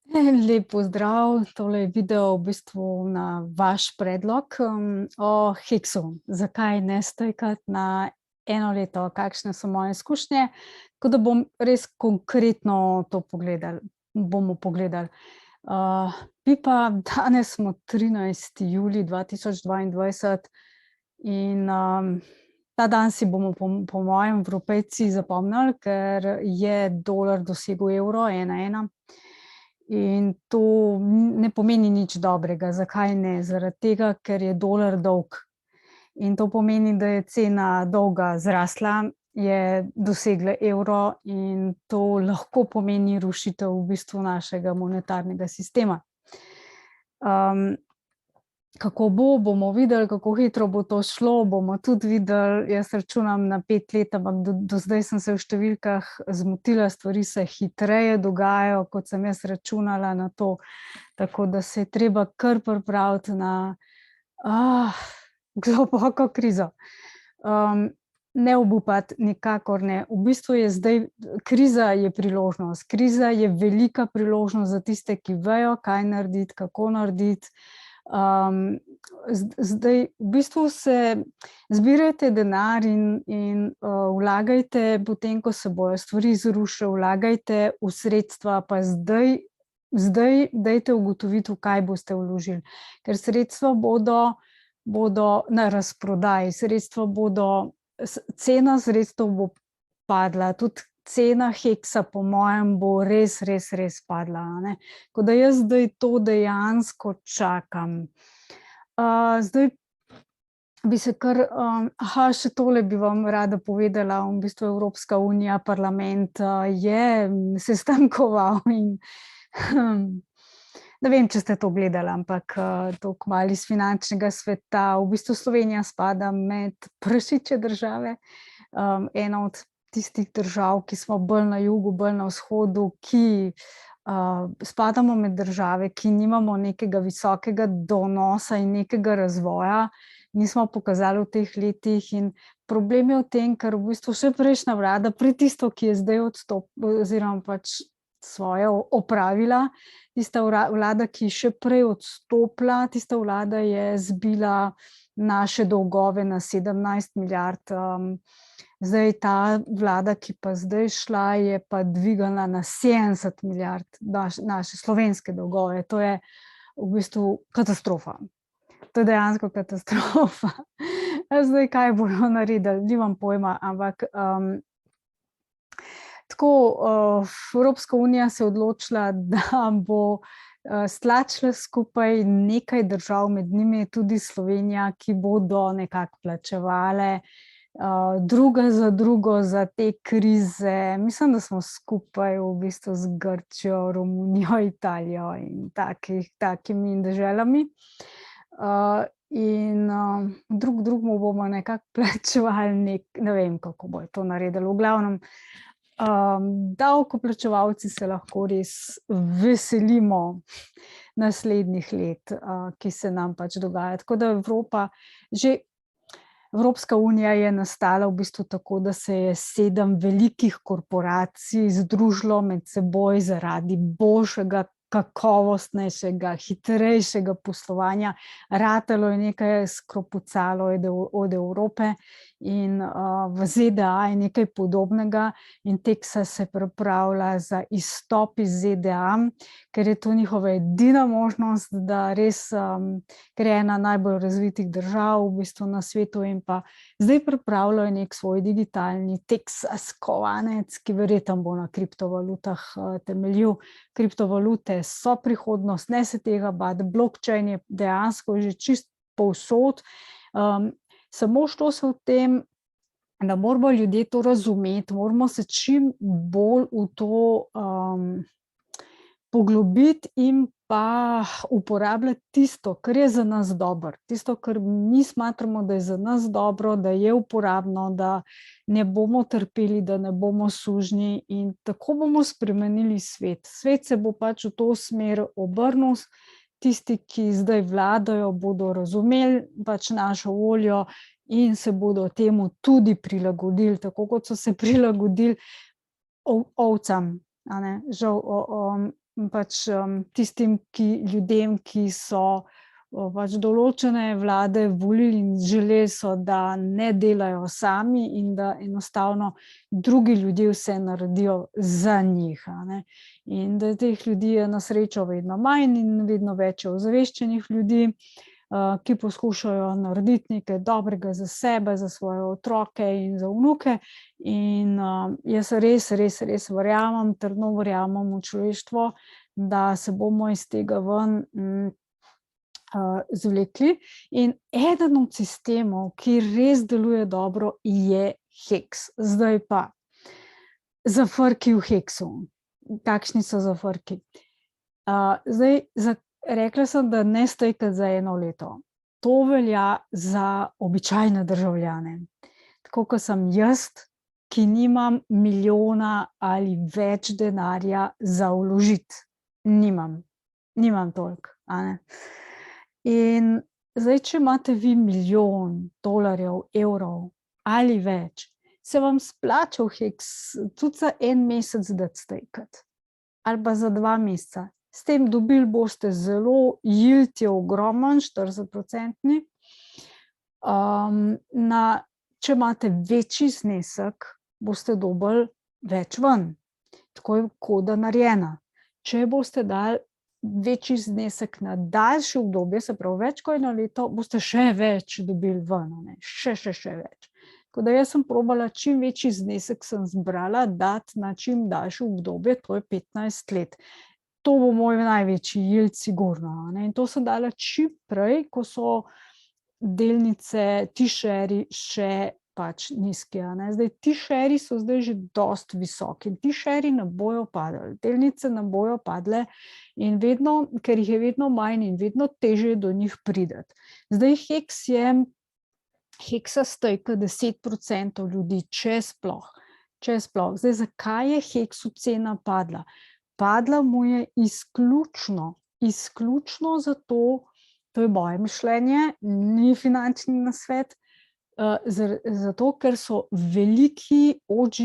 Lep pozdrav, tole je video v bistvu na vaš predlog, o heksu. Zakaj ne stejkati na 1 leto, kakšne so moje izkušnje, tako da bom res konkretno to bomo pogledali. Bi pa danes smo 13. julij 2022 in, ta dan si bomo po mojem Evropejci zapomnili, ker je dolar dosegel evro 1,1. In to ne pomeni nič dobrega. Zakaj ne? Zaradi tega, ker je dolar dolg. In to pomeni, da je cena dolga zrasla, je dosegla evro in to lahko pomeni rušitev v bistvu našega monetarnega sistema. Kako bomo videli, kako hitro bo to šlo, bomo tudi videli. Jaz računam na 5 let, ampak do zdaj sem se v številkah zmotila, stvari se hitreje dogajajo, kot sem jaz računala na to. Tako da se je treba kar pripraviti na globoko krizo. Ne obupati, nikakor ne. V bistvu je zdaj kriza je priložnost. Kriza je velika priložnost za tiste, ki vejo, kaj narediti, kako narediti. Zdaj v bistvu zbirajte denar in vlagajte, potem ko se bojo stvari zrušile, vlagajte v sredstva, pa zdaj dajte ugotoviti, v kaj boste vložili. Ker sredstva bodo na razprodaji, cena sredstev bo padla, tudi cena heksa po mojem bo res padla, a ne. Tako da jaz zdaj to dejansko čakam. Zdaj bi se kar, še tole bi vam rada povedala, v bistvu Evropska unija, parlament, je sestankoval in, ne vem, če ste to gledali, ampak, tako malo iz finančnega sveta. V bistvu Slovenija spada med prašičje države, ena od tistih držav, ki smo bolj na jugu, bolj na vzhodu, ki, spadamo med države, ki nimamo nekega visokega donosa in nekega razvoja, nismo pokazali v teh letih in problem je v tem, ker v bistvu še prejšnja vlada, pred tisto, ki je zdaj oziroma pač svoje opravila, tista vlada, ki je še prej odstopila, tista vlada je zbila naše dolgove na 17 milijard, zdaj ta vlada, ki pa zdaj šla, je pa dvignila na 70 milijard naše slovenske dolgove. To je v bistvu katastrofa. To je dejansko katastrofa. Zdaj, kaj bojo naredili, nimam pojma, ampak, tako, Evropska unija se je odločila, da bo, stlačila skupaj nekaj držav, med njimi je tudi Slovenija, ki bodo nekako plačevale, druga za drugo za te krize. Mislim, da smo skupaj v bistvu z Grčijo, Romunijo, Italijo in takimi deželami. In, drug drugemu bomo nekako plačevali ne vem, kako bojo to naredili. V glavnem, davkoplačevalci se lahko res veselimo naslednjih let, ki se nam pač dogaja. Tako da Evropska unija je nastala v bistvu tako, da se je 7 velikih korporacij združilo med seboj zaradi boljšega, kakovostnejšega, hitrejšega poslovanja. Ratalo je nekaj, skropucalo je od Evrope in, v ZDA je nekaj podobnega in Teksas se pripravlja za izstop iz ZDA, ker je to njihova edina možnost, da res, ker je ena najbolj razvitih držav v bistvu na svetu in pa zdaj pripravljajo neki svoj digitalni Teksas kovanec, ki verjetno bo na kriptovalutah, temeljil. Kriptovalute so prihodnost, ne se tega bati, blockchain je dejansko že čisto povsod, samo šlo se v tem, da moramo ljudje to razumeti, moramo se čim bolj v to, poglobiti in pa uporabljati tisto, kar je za nas dobro, tisto, kar mi smatramo, da je za nas dobro, da je uporabno, da ne bomo trpeli, da ne bomo sužnji in tako bomo spremenili svet. Svet se bo pač v to smer obrnil, tisti, ki zdaj vladajo, bodo razumeli pač našo voljo in se bodo temu tudi prilagodili, tako kot so se prilagodili ovcam, a ne. Žal, pač tistim ljudem, ki so pač določene vlade volili in želeli so, da ne delajo sami in da enostavno drugi ljudje vse naredijo za njih, a ne. In da teh ljudi je na srečo vedno manj in vedno več je ozaveščenih ljudi, ki poskušajo narediti nekaj dobrega za sebe, za svoje otroke in za vnuke. In jaz res verjamem, trdno verjamem v človeštvo, da se bomo iz tega ven zvlekli. In eden od sistemov, ki res deluje dobro, je Heks. Zdaj pa zafrki v Heksu. Kakšni so zafrki? Rekla sem, da ne stejkati za 1 leto. To velja za običajne državljane. Tako kot sem jaz, ki nimam milijona ali več denarja za vložiti. Nimam toliko, a ne. In zdaj, če imate vi $1.000.000, evrov ali več, se vam splača v Heks tudi za 1 mesec dati stejkati. Ali pa za 2 meseca. S tem dobili boste zelo, yield je ogromen, 40%. Če imate večji znesek, boste dobili več ven. Tako je koda narejena. Če boste dali večji znesek na daljše obdobje, se pravi več kot 1 leto, boste še več dobili ven, ne? Še več. Tako da jaz sem probala čim večji znesek sem zbrala dati na čim daljše obdobje, to je 15 let. To bo moj največji yield sigurno, ne? In to sem dala čim prej, ko so delnice, T-shari še pač nizki, a ne. Zdaj T-shari so zdaj že dosti visoki. T-shari ne bojo padli, delnice ne bojo padle in vedno, ker jih je vedno manj in vedno težje do njih priti. Zdaj Heksa stejka 10% ljudi, če sploh. Zdaj, zakaj je Heksu cena padla? Padla mu je izključno zato, to je moje mišljenje, ni finančni nasvet, zato, ker so veliki OG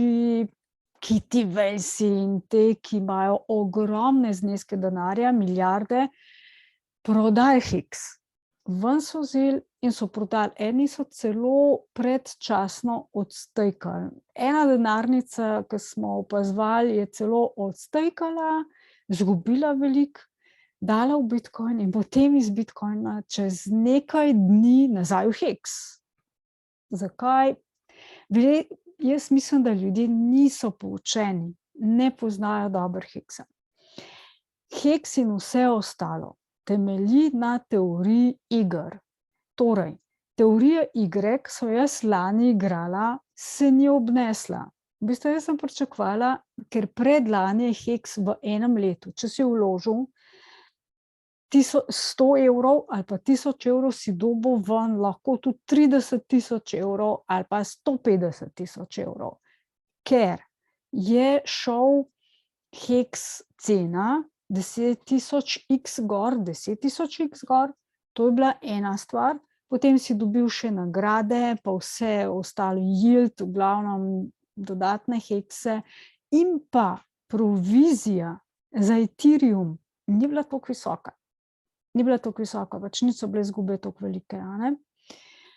Kitty Wellsi in te, ki imajo ogromne zneske denarja, milijarde, prodali Heks. Ven so vzeli in so prodali. Eni so celo predčasno odstejkali. Ena denarnica, ki smo opazovali, je celo odstejkala, izgubila veliko, dala v Bitcoin in potem iz Bitcoina čez nekaj dni nazaj v Heks. Zakaj? Jaz mislim, da ljudje niso poučeni, ne poznajo dobro Heksa. Heks in vse ostalo temelji na teoriji iger. Torej, teorija igre, ki so jaz lani igrala, se ni obnesla. V bistvu jaz sem pričakovala, ker predlani je Heks v 1 letu, če si vložil 100 evrov ali pa 1000 evrov, si dobil ven lahko tudi 30.000 evrov ali pa 150.000 evrov. Ker je šel Heks cena 10.000x gor, 10.000x gor, to je bila ena stvar, potem si dobil še nagrade, pa vse ostalo, yield, v glavnem dodatne Hekse, in pa provizija za Ethereum ni bila toliko visoka, pač niso bile izgube toliko velike, a ne.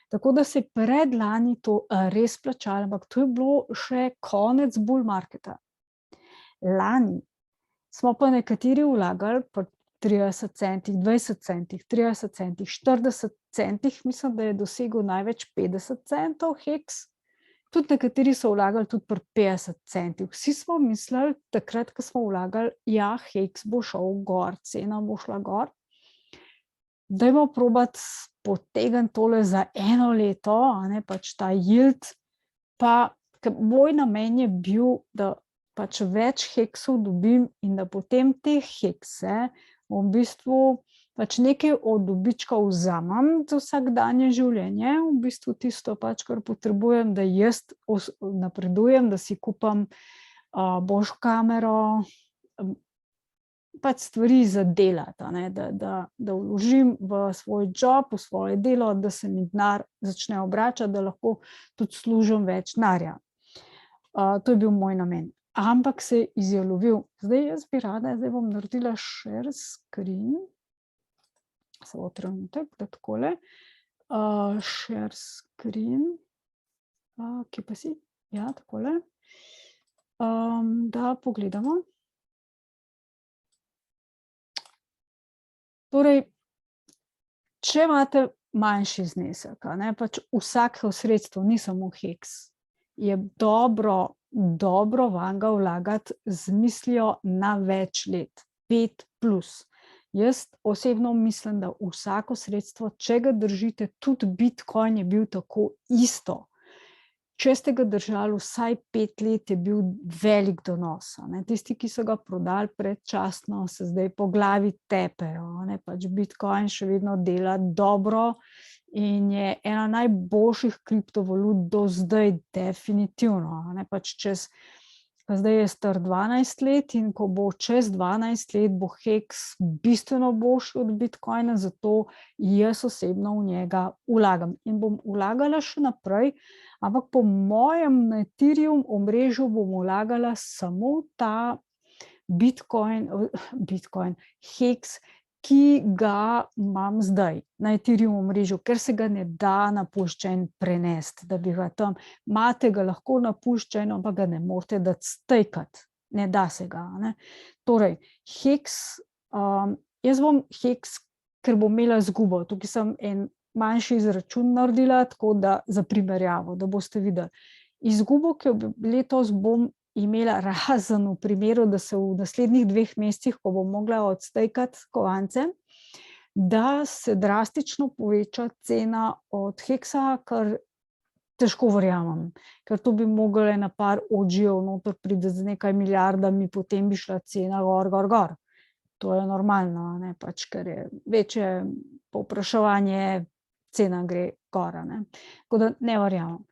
Tako da se je predlani to res plačalo, ampak to je bilo še konec bull marketa. Lani smo pa nekateri vlagali po 30 centih, 20 centih, 30 centih, 40 centih, mislim, da je dosegel največ 50 centov Heks. Tudi nekateri so vlagali tudi pri 50 centih. Vsi smo mislili, takrat, ko smo vlagali, ja, Heks bo šel gor, cena bo šla gor. Dajmo probati potegniti tole za 1 leto, a ne, pač ta yield, pa moj namen je bil, da pač več Heksov dobim in da potem te Hekse v bistvu pač nekaj od dobička vzamem za vsakdanje življenje, v bistvu tisto pač, kar potrebujem, da jaz napredujem, da si kupam boljšo kamero, pač stvari za delati, a ne, da vložim v svoj job, v svoje delo, da se mi denar začne obračati, da lahko tudi služim več denarja. To je bil moj namen. ampak se je izjalovil. Zdaj jaz bi rada, zdaj bom naredila share screen. Samo trenutek, da takole. Share screen. Kje pa si? Ja, takole. Da pogledamo. Torej, če imate manjši znesek, pač vsako sredstvo, ni samo heks, je dobro vanga vlagati z mislijo na več let, 5+. Jaz osebno mislim, da vsako sredstvo, če ga držite, tudi Bitcoin je bil tako isto. Če ste ga držali vsaj 5 let, je bil velik donos. Tisti, ki so ga prodali predčasno, se zdaj po glavi tepejo. Pač Bitcoin še vedno dela dobro in je ena najboljših kriptovalut do zdaj, definitivno. Pač zdaj je star 12 let in ko bo čez 12 let, bo heks bistveno boljši od Bitcoina, zato jaz osebno v njega vlagam. In bom vlagala še naprej, ampak po mojem na Ethereum omrežju bom vlagala samo ta Bitcoin, heks, ki ga imam zdaj na Ethereum omrežju, ker se ga ne da napuščen prenesti, da bi ga tam, imate ga lahko napuščen, ampak ga ne morete dati stejkati, ne da se ga. Torej, heks, jaz bom heks, ker bom imela izgubo, tukaj sem en manjši izračun naredila, tako da za primerjavo, da boste videli. Izgubo, ki jo letos bom imela razen v primeru, da se v naslednjih 2 mesecih, ko bom mogla odstejkati kovance, da se drastično poveča cena od heksa, kar težko verjamem, ker to bi mogli na par OG-ov noter priti z nekaj milijardami, potem bi šla cena gor. To je normalno, pač, ker je večje povpraševanje, cena gre gor. Tako da ne verjamem.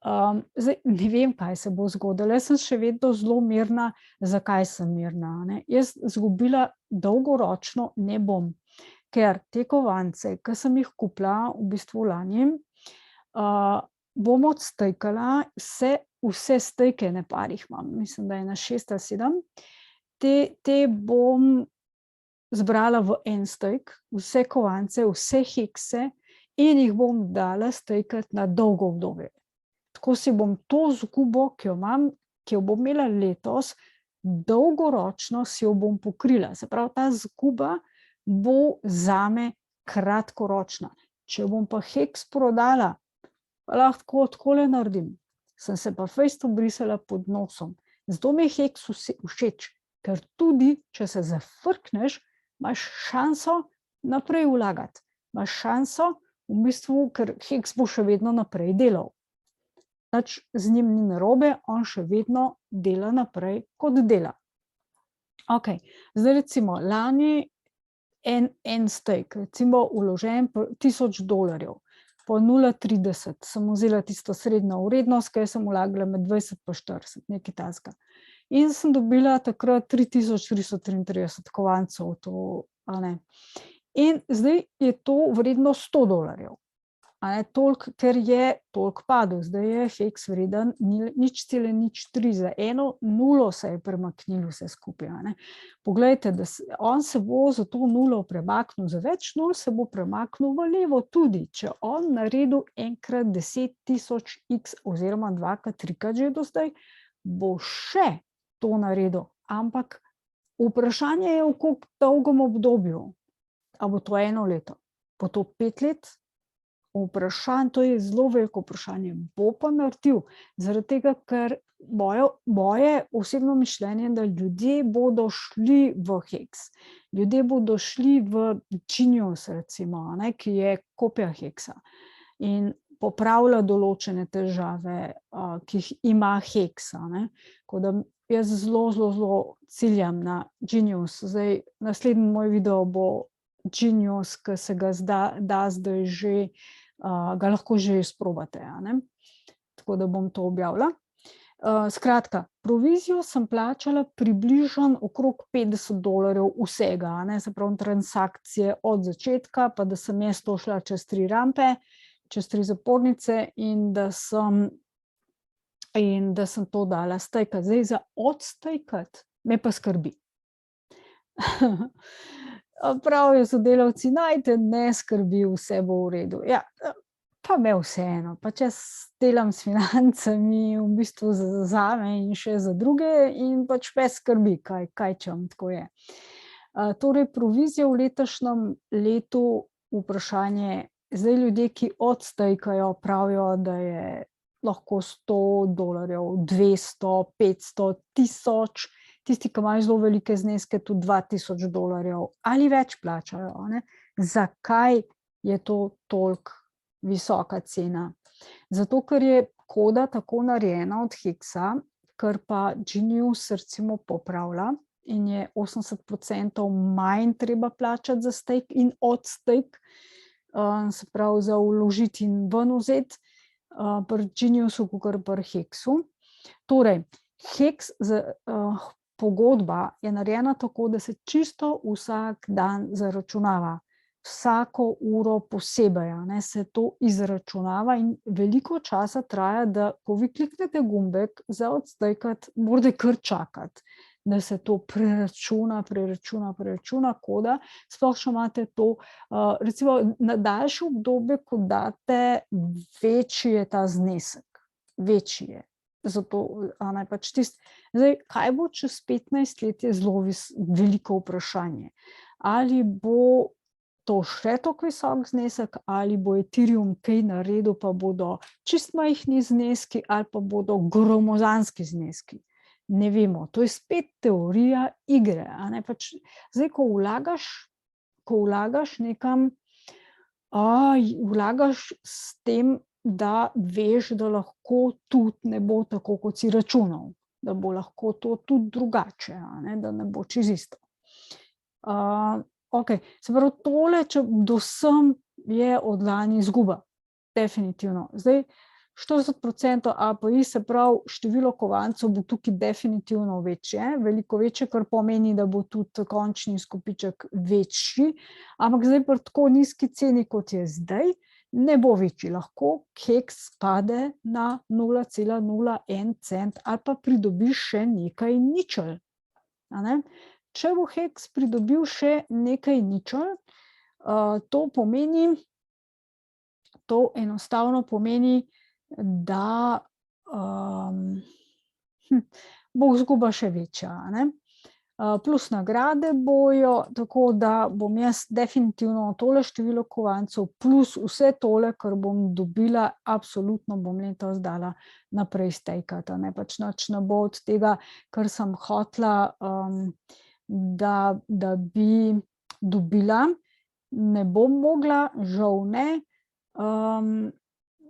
Zdaj, ne vem, kaj se bo zgodilo. Jaz sem še vedno zelo mirna. Zakaj sem mirna? Jaz izgubila dolgoročno ne bom, ker te kovance, ki sem jih kupila v bistvu lani, bom odstejkala vse stejke, ne par jih imam, mislim, da je na 6 ali 7, te bom zbrala v en stejk, vse kovance, vse hekse in jih bom dala stejkati na dolgo obdobje. Tako si bom to izgubo, ki jo imam, ki jo bom imela letos, dolgoročno si jo bom pokrila. Se pravi, ta izguba bo zame kratkoročna. Če bom pa heks prodala, pa lahko takole naredim. Sem se pa fejst obrisala pod nosom. Zato mi je heks všeč, ker tudi, če se zafrkneš, imaš šanso naprej vlagati. Imaš šanso, v bistvu, ker heks bo še vedno naprej delal. Nič z njim ni narobe, on še vedno dela naprej, kot dela. Zdaj recimo, lani en stejk, recimo vložen $1000, po 0,30 sem vzela tisto srednjo vrednost, ki sem vlagala med 20 pa 40, nekaj takega. In sem dobila takrat 3333 kovancev. In zdaj je to vredno $100. Toliko, ker je toliko padel. Zdaj je heks vreden 0,03, za 1 nulo se je premaknilo vse skupaj. Poglejte, da on se bo za to nulo premaknil, za več nul se bo premaknil v levo tudi. Če on naredil enkrat 10.000x oziroma 2krat, 3krat že do zdaj, bo še to naredil. Ampak vprašanje je, v koliko dolgem obdobju. A bo to 1 leto? Bo to 5 let? To je zelo veliko vprašanje. Bo pa naredil, zaradi tega, ker moje osebno mišljenje, da ljudje bodo šli v heks. Ljudje bodo šli v Genius, recimo, ki je kopija heksa in popravlja določene težave, ki jih ima heksa. Tako da jaz zelo ciljam na Genius. Zdaj, naslednji moj video bo Genius, ki se ga da zdaj že, ga lahko že izprobate. Tako da bom to objavila. Skratka, provizijo sem plačala približno okrog $50 vsega, se pravi transakcije od začetka, pa da sem jaz to šla čez 3 rampe, čez 3 zapornice in da sem in da sem to dala stejkat. Zdaj za odstejkat me pa skrbi. Pravijo sodelavci: "Naj te ne skrbi, vse bo v redu." Ja, pa me vseeno, pač jaz delam s financami v bistvu zame in še za druge in pač me skrbi, kaj čem, tako je. Torej provizija v letošnjem letu, vprašanje, zdaj ljudje, ki odstejkajo, pravijo, da je lahko $100, 200, 500, 1000, tisti, ki imajo zelo velike zneske, tudi $2000 ali več plačajo, a ne. Zakaj je to toliko visoka cena? Zato, ker je koda tako narejena od heksa, kar pa Genius recimo popravlja in je 80% manj treba plačati za stejk in odstejk, se pravi za vložiti in ven vzeti, pri Geniusu kakor pri heksu. Torej, heks pogodba je narejena tako, da se čisto vsak dan zaračunava. Vsako uro posebej, a ne, se to izračunava in veliko časa traja, da ko vi kliknete gumbek za odstejkat, morate kar čakati, da se to preračuna, koda, sploh če imate to, recimo na daljše obdobje, ko date, večji je ta znesek, večji je. Zato, a ne, pač zdaj, kaj bo čez 15 let, je zelo veliko vprašanje. Ali bo to še toliko visok znesek, ali bo Ethereum kaj naredil, pa bodo čisto majhni zneski ali pa bodo gromozanski zneski. Ne vemo, to je spet teorija igre, a ne, pač zdaj, ko vlagaš nekam, vlagaš s tem, da veš, da lahko tudi ne bo tako, kot si računal, da bo lahko to tudi drugače, a ne, da ne bo čisto isto. Okej, se pravi, tole, če do sem, je od lani izguba, definitivno. Zdaj, 40% API, se pravi, število kovancev bo tukaj definitivno večje, veliko večje, kar pomeni, da bo tudi končni izkupiček večji, ampak zdaj pri tako nizki ceni, kot je zdaj, ne bo večji, lahko heks pade na 0,01 cent ali pa pridobiš še nekaj ničel, a ne. Če bo heks pridobil še nekaj ničel, to pomeni, to enostavno pomeni, da bo izguba še večja, a ne. Plus nagrade bojo, tako da bom jaz definitivno tole število kovancev plus vse tole, kar bom dobila, absolutno bom letos dala naprej stejkat, a ne, pač nič ne bo od tega, kar sem hotela, da bi dobila, ne bom mogla, žal ne,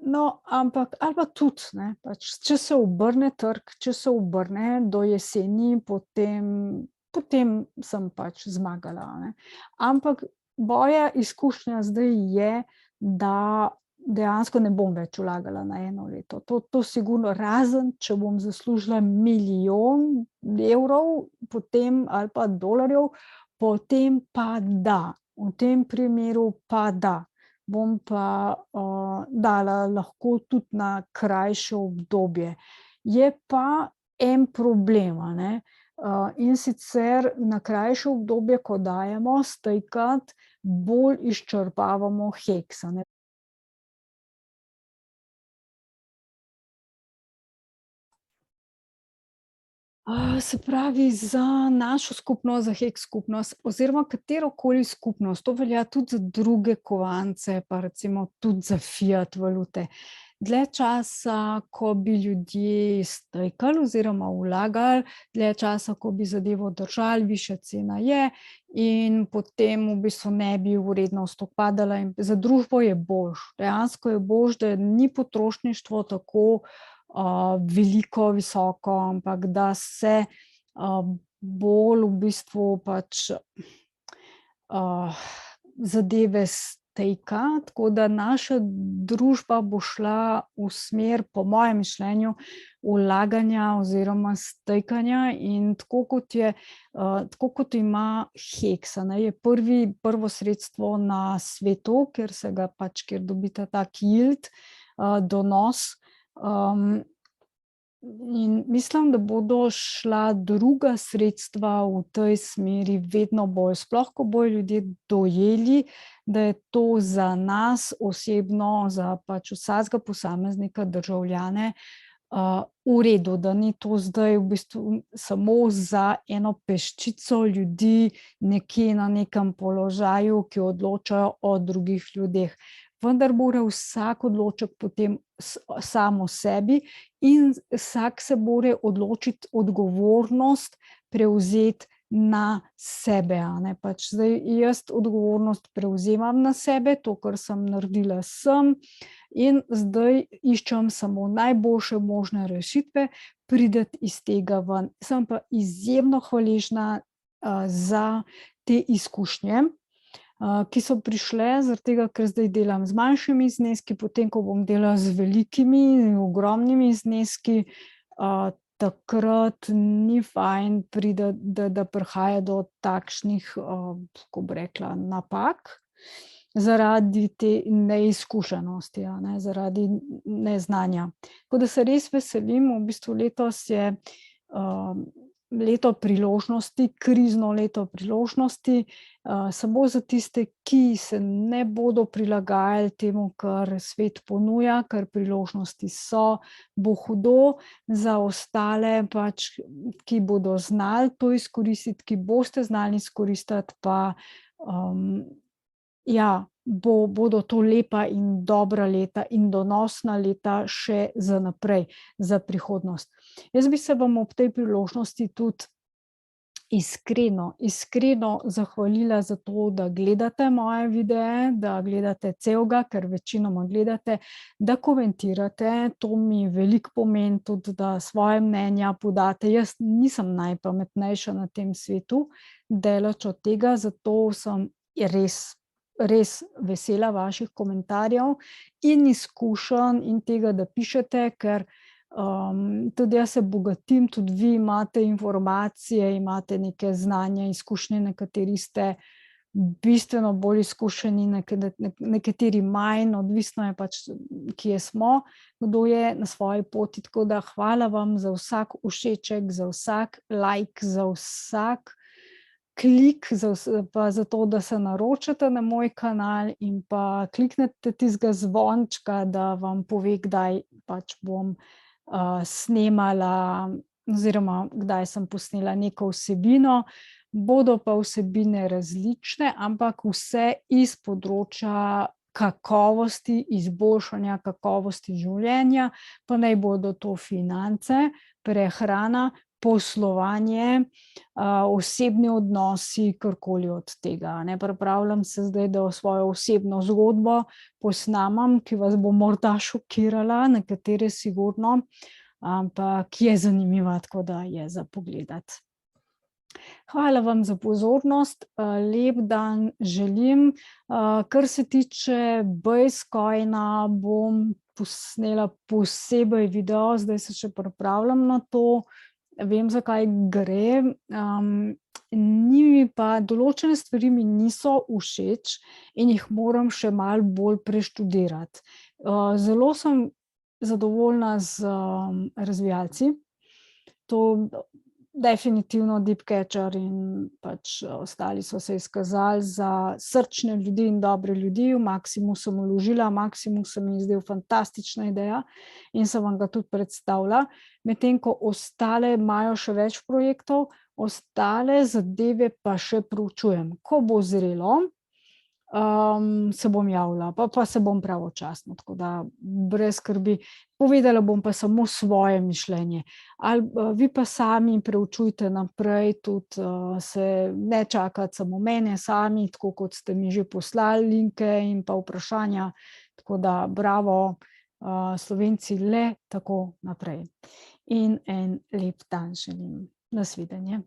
no, ampak ali pa tudi, ne, pač če se obrne trg, če se obrne do jeseni, potem sem pač zmagala, a ne. Ampak moja izkušnja zdaj je, da dejansko ne bom več vlagala na eno leto. To sigurno, razen če bom zaslužila milijon evrov, potem ali pa dolarjev, potem pa da. V tem primeru pa da. Bom pa dala lahko tudi na krajše obdobje. Je pa en problem, a ne, in sicer na krajše obdobje, ko dajemo stejkat, bolj izčrpavamo heks, a ne. Se pravi, za našo skupnost, za heks skupnost oziroma katerokoli skupnost, to velja tudi za druge kovance, pa recimo tudi za fiat valute. Dlje časa, ko bi ljudje stejkali oziroma vlagali, dlje časa, ko bi zadevo držali, višja cena je in potem v bistvu ne bi vrednost upadala in za družbo je boljše. Dejansko je boljše, da ni potrošništvo tako veliko, visoko, ampak da se bolj v bistvu pač zadeve stejka, tako da naša družba bo šla v smer, po mojem mišljenju, vlaganja oziroma stejkanja in tako kot ima heks, a ne, je prvo sredstvo na svetu, kjer dobite tak yield, donos, In mislim, da bodo šla druga sredstva v tej smeri vedno bolj, sploh ko bojo ljudje dojeli, da je to za nas osebno, za pač vsakega posameznika, državljane, v redu, da ni to zdaj v bistvu samo za eno peščico ljudi nekje na nekem položaju, ki odločajo o drugih ljudeh. Vendar mora vsak odločiti potem sam o sebi in vsak se mora odločiti odgovornost prevzeti na sebe, a ne. Pač zdaj jaz odgovornost prevzemam na sebe, to, kar sem naredila, sem, in zdaj iščem samo najboljše možne rešitve, priti iz tega ven. Sem pa izjemno hvaležna, za te izkušnje, ki so prišle zaradi tega, ker zdaj delam z manjšimi zneski, potem ko bom delala z velikimi, ogromnimi zneski, takrat ni fajn priti, da prihaja do takšnih, kako bi rekla, napak, zaradi te neizkušenosti, a ne, zaradi neznanja. Tako da se res veselim, v bistvu letos je, leto priložnosti, krizno leto priložnosti, samo za tiste, ki se ne bodo prilagajali temu, kar svet ponuja, ker priložnosti so, bo hudo, za ostale pač, ki bodo znali to izkoristiti, ki boste znali izkoristiti, pa, ja, bodo to lepa in dobra leta in donosna leta še za naprej, za prihodnost. Jaz bi se vam ob tej priložnosti tudi iskreno zahvalila za to, da gledate moje videe, da gledate celega, ker večinoma gledate, da komentirate, to mi veliko pomeni, tudi da svoje mnenja podate. Jaz nisem najpametnejša na tem svetu, daleč od tega, zato sem res vesela vaših komentarjev in izkušenj in tega, da pišete, ker, tudi jaz se bogatim, tudi vi imate informacije, imate neke znanja, izkušnje, nekateri ste bistveno bolj izkušeni, nekateri manj, odvisno je pač, kje smo, kdo je na svoji poti, tako da hvala vam za vsak všeček, za vsak like, za vsak klik, pa za to, da se naročate na moj kanal in pa kliknete tistega zvončka, da vam pove, kdaj pač bom, snemala oziroma kdaj sem posnela neko vsebino. Bodo pa vsebine različne, ampak vse iz področja kakovosti, izboljšanja kakovosti življenja, pa naj bodo to finance, prehrana, poslovanje, osebni odnosi, karkoli od tega, a ne. Pripravljam se zdaj, da svojo osebno zgodbo posnamem, ki vas bo morda šokirala, nekatere sigurno, ampak je zanimiva, tako da je za pogledati. Hvala vam za pozornost, lep dan želim. Kar se tiče Bascoina, bom posnela posebej video, zdaj se še pripravljam na to, vem, za kaj gre, ni mi pa, določene stvari mi niso všeč in jih moram še malo bolj preštudirati. Zelo sem zadovoljna z, razvijalci, to definitivno Deepcatcher in pač ostali so se izkazali za srčne ljudi in dobre ljudi, v Maximus sem vložila, Maximus se mi je zdel fantastična ideja in sem vam ga tudi predstavila, medtem ko ostale imajo še več projektov, ostale zadeve pa še proučujem. Ko bo zrelo, se bom javila, pa se bom pravočasno, tako da brez skrbi. Povedala bom pa samo svoje mišljenje. Vi pa sami preučujte naprej, tudi, se ne čakati samo mene sami, tako kot ste mi že poslali linke in pa vprašanja, tako da bravo, Slovenci, le tako naprej. In en lep dan želim. Nasvidenje.